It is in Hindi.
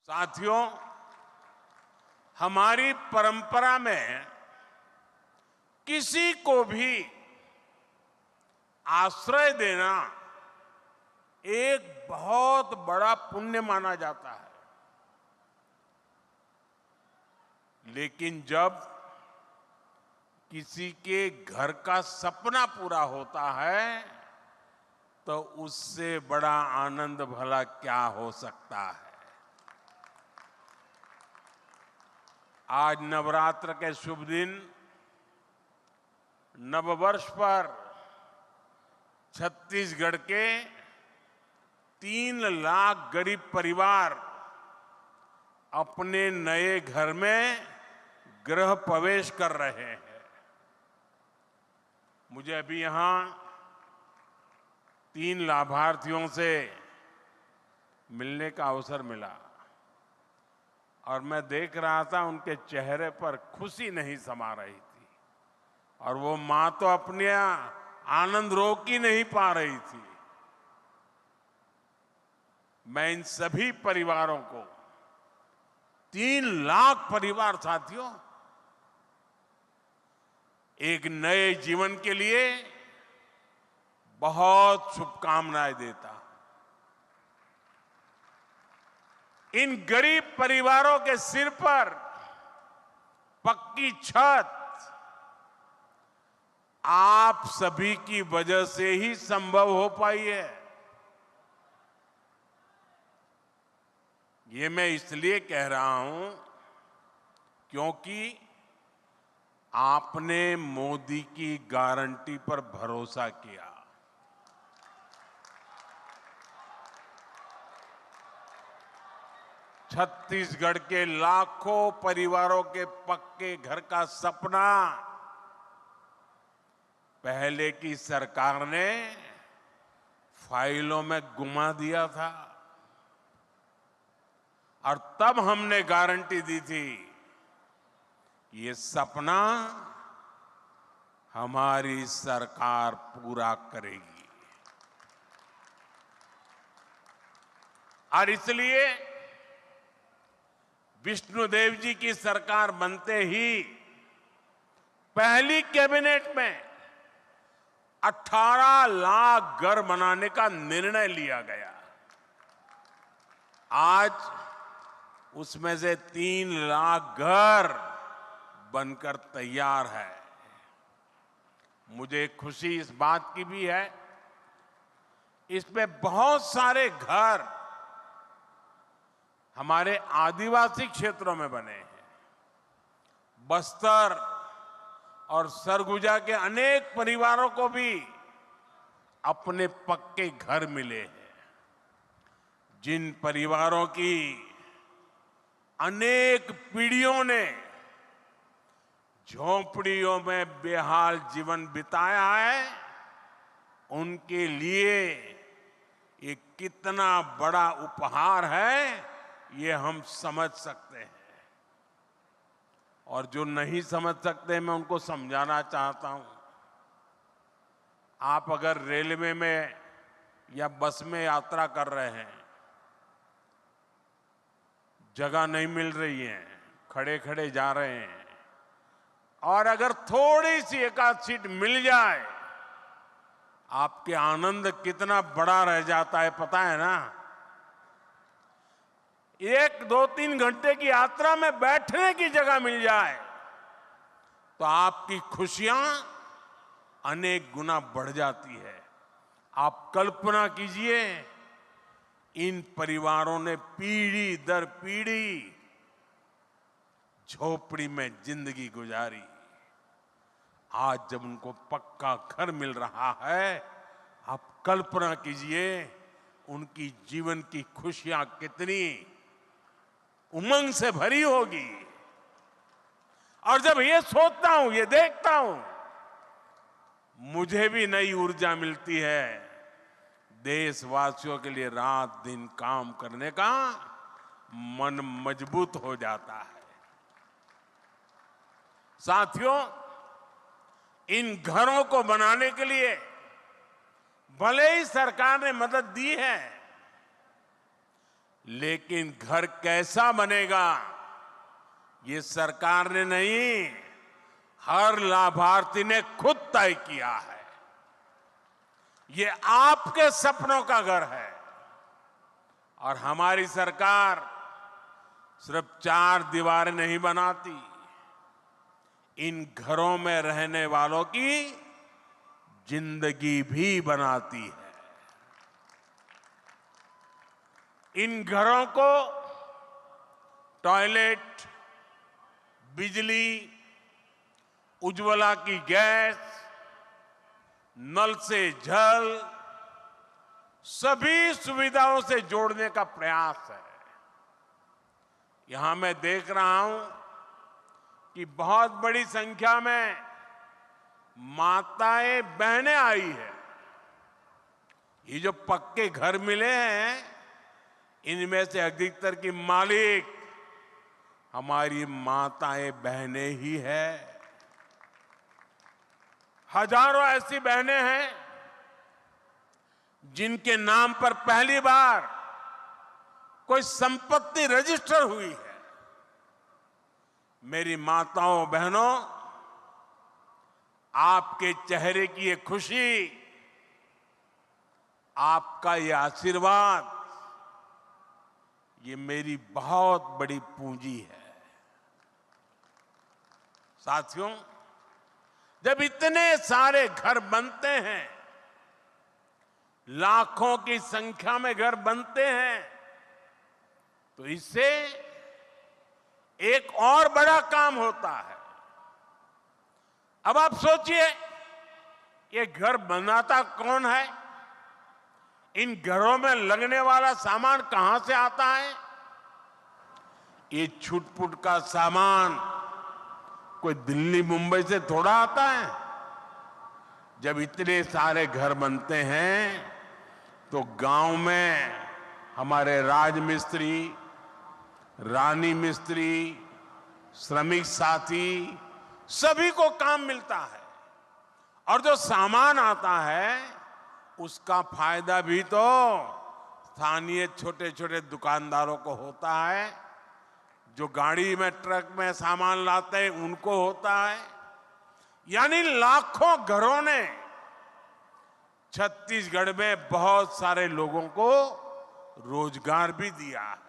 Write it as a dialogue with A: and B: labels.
A: साथियों, हमारी परंपरा में किसी को भी आश्रय देना एक बहुत बड़ा पुण्य माना जाता है। लेकिन जब किसी के घर का सपना पूरा होता है तो उससे बड़ा आनंद भला क्या हो सकता है। आज नवरात्र के शुभ दिन, नववर्ष पर छत्तीसगढ़ के 3 लाख गरीब परिवार अपने नए घर में गृह प्रवेश कर रहे हैं। मुझे अभी यहां 3 लाभार्थियों से मिलने का अवसर मिला और मैं देख रहा था उनके चेहरे पर खुशी नहीं समा रही थी और वो मां तो अपने आनंद रोक ही नहीं पा रही थी। मैं इन सभी परिवारों को 3 लाख परिवार साथियों एक नए जीवन के लिए बहुत शुभकामनाएं देता। इन गरीब परिवारों के सिर पर पक्की छत आप सभी की वजह से ही संभव हो पाई है। ये मैं इसलिए कह रहा हूं क्योंकि आपने मोदी की गारंटी पर भरोसा किया। छत्तीसगढ़ के लाखों परिवारों के पक्के घर का सपना पहले की सरकार ने फाइलों में गुमा दिया था और तब हमने गारंटी दी थी ये सपना हमारी सरकार पूरा करेगी। और इसलिए विष्णुदेव जी की सरकार बनते ही पहली कैबिनेट में 18 लाख घर बनाने का निर्णय लिया गया। आज उसमें से 3 लाख घर बनकर तैयार है। मुझे खुशी इस बात की भी है, इसमें बहुत सारे घर हमारे आदिवासी क्षेत्रों में बने हैं। बस्तर और सरगुजा के अनेक परिवारों को भी अपने पक्के घर मिले हैं। जिन परिवारों की अनेक पीढ़ियों ने झोंपड़ियों में बेहाल जीवन बिताया है, उनके लिए ये कितना बड़ा उपहार है ये हम समझ सकते हैं। और जो नहीं समझ सकते मैं उनको समझाना चाहता हूं। आप अगर रेलवे में या बस में यात्रा कर रहे हैं, जगह नहीं मिल रही है, खड़े खड़े जा रहे हैं और अगर थोड़ी सी एकाध सीट मिल जाए, आपके आनंद कितना बड़ा रह जाता है पता है ना। 1, 2, 3 घंटे की यात्रा में बैठने की जगह मिल जाए तो आपकी खुशियां अनेक गुना बढ़ जाती है। आप कल्पना कीजिए, इन परिवारों ने पीढ़ी दर पीढ़ी झोपड़ी में जिंदगी गुजारी। आज जब उनको पक्का घर मिल रहा है, आप कल्पना कीजिए उनकी जीवन की खुशियां कितनी उमंग से भरी होगी। और जब ये सोचता हूं, ये देखता हूं, मुझे भी नई ऊर्जा मिलती है देशवासियों के लिए रात दिन काम करने का मन मजबूत हो जाता है। साथियों, इन घरों को बनाने के लिए भले ही सरकार ने मदद दी है, लेकिन घर कैसा बनेगा ये सरकार ने नहीं, हर लाभार्थी ने खुद तय किया है। ये आपके सपनों का घर है और हमारी सरकार सिर्फ 4 दीवारें नहीं बनाती, इन घरों में रहने वालों की जिंदगी भी बनाती है। इन घरों को टॉयलेट, बिजली, उज्ज्वला की गैस, नल से जल, सभी सुविधाओं से जोड़ने का प्रयास है। यहां मैं देख रहा हूं कि बहुत बड़ी संख्या में माताएं बहनें आई है। ये जो पक्के घर मिले हैं, इनमें से अधिकतर की मालिक हमारी माताएं बहनें ही है। हजारों ऐसी बहनें हैं जिनके नाम पर पहली बार कोई संपत्ति रजिस्टर हुई है। मेरी माताओं बहनों, आपके चेहरे की ये खुशी, आपका ये आशीर्वाद, ये मेरी बहुत बड़ी पूंजी है। साथियों, जब इतने सारे घर बनते हैं, लाखों की संख्या में घर बनते हैं, तो इससे एक और बड़ा काम होता है। अब आप सोचिए, ये घर बनाता कौन है? इन घरों में लगने वाला सामान कहां से आता है? ये छुटपुट का सामान कोई दिल्ली मुंबई से थोड़ा आता है। जब इतने सारे घर बनते हैं तो गांव में हमारे राजमिस्त्री, रानी मिस्त्री, श्रमिक साथी, सभी को काम मिलता है। और जो सामान आता है उसका फायदा भी तो स्थानीय छोटे छोटे दुकानदारों को होता है, जो गाड़ी में, ट्रक में सामान लाते हैं उनको होता है। यानी लाखों घरों ने छत्तीसगढ़ में बहुत सारे लोगों को रोजगार भी दिया है।